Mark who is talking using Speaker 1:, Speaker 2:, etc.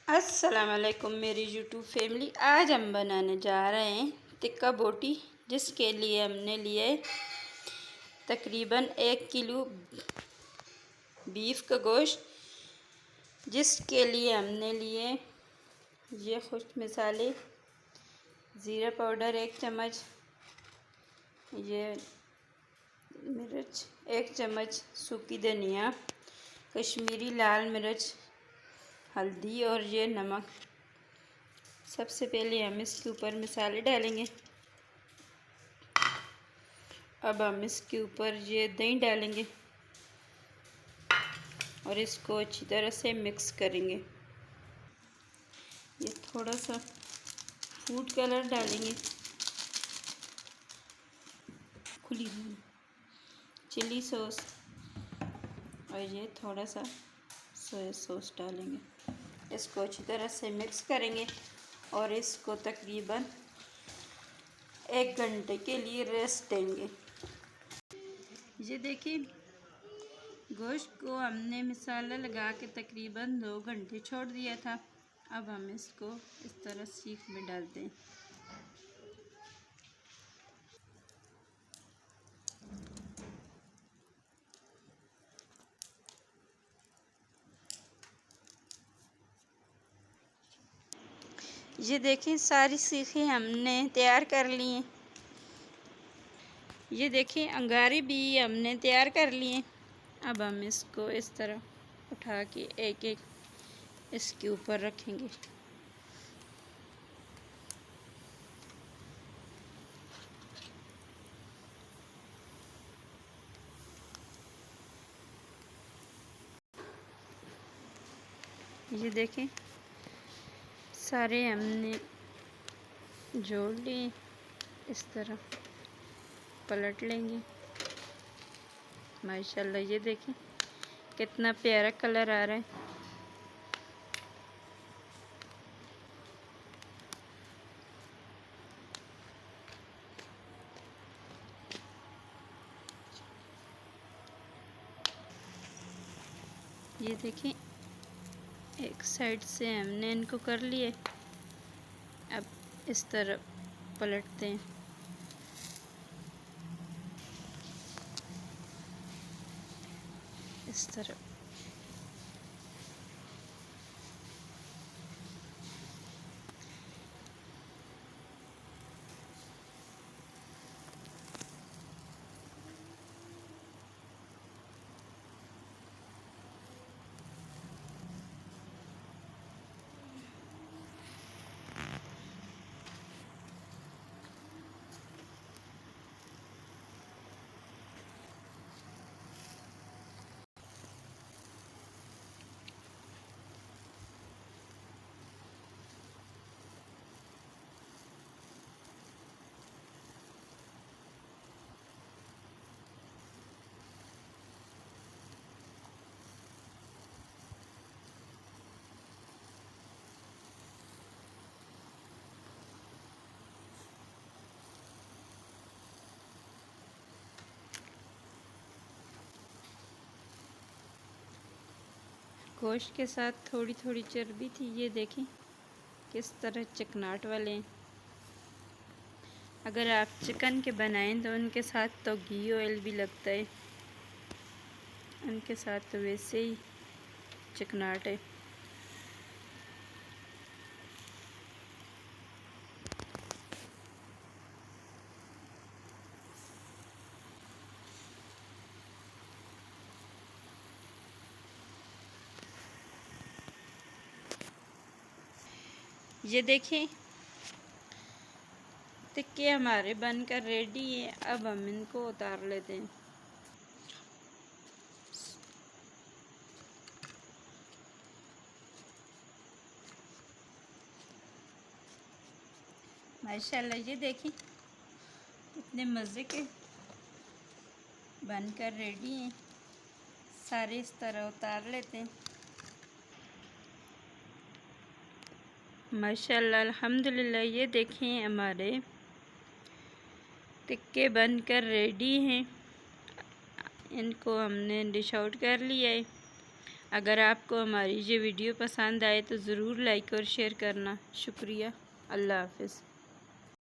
Speaker 1: अस्सलाम वालेकुम मेरी यूट्यूब फैमिली। आज हम बनाने जा रहे हैं टिक्का बोटी, जिसके लिए हमने लिए तकरीबन 1 किलो बीफ का गोश्त, जिसके लिए हमने लिए ये खुश्क मसाले, ज़ीरा पाउडर 1 चम्मच, ये मिर्च 1 चम्मच, सूखी धनिया, कश्मीरी लाल मिर्च, हल्दी और ये नमक। सबसे पहले हम इसके ऊपर मसाले डालेंगे। अब हम इसके ऊपर ये दही डालेंगे और इसको अच्छी तरह से मिक्स करेंगे। ये थोड़ा सा फूड कलर डालेंगे, खुली चिली सॉस, और ये थोड़ा सा सोया सॉस डालेंगे। इसको अच्छी तरह से मिक्स करेंगे और इसको तकरीबन 1 घंटे के लिए रेस्ट देंगे। ये देखिए, गोश्त को हमने मसाला लगा के तकरीबन 2 घंटे छोड़ दिया था। अब हम इसको इस तरह सीख में डालते हैं। ये देखिए, सारी सीखें हमने तैयार कर ली हैं। ये देखिए, अंगारे भी हमने तैयार कर लिए। अब हम इसको इस तरह उठा के एक एक इसके ऊपर रखेंगे। ये देखें, सारे हमने जोड़ लिए। इस तरह पलट लेंगे। माशाल्लाह, ये देखें कितना प्यारा कलर आ रहा है। ये देखें, एक साइड से हमने इनको कर लिए। अब इस तरह पलटते हैं। इस तरह गोश्त के साथ थोड़ी थोड़ी चर्बी थी। ये देखें किस तरह चिकनाहट वाले हैं। अगर आप चिकन के बनाएं तो उनके साथ तो घी ऑयल भी लगता है, उनके साथ तो वैसे ही चिकनाहट है। ये देखें, टिक्के हमारे बनकर रेडी हैं। अब हम इनको उतार लेते हैं। माशाल्लाह, ये देखें कितने मज़े के बनकर रेडी हैं। सारे इस तरह उतार लेते हैं। माशाल्लाह, अल्हम्दुलिल्लाह। ये देखें, हमारे टिक्के बनकर रेडी हैं। इनको हमने डिश आउट कर लिया है अगर आपको हमारी ये वीडियो पसंद आए तो ज़रूर लाइक और शेयर करना। शुक्रिया। अल्लाह हाफ़िज़।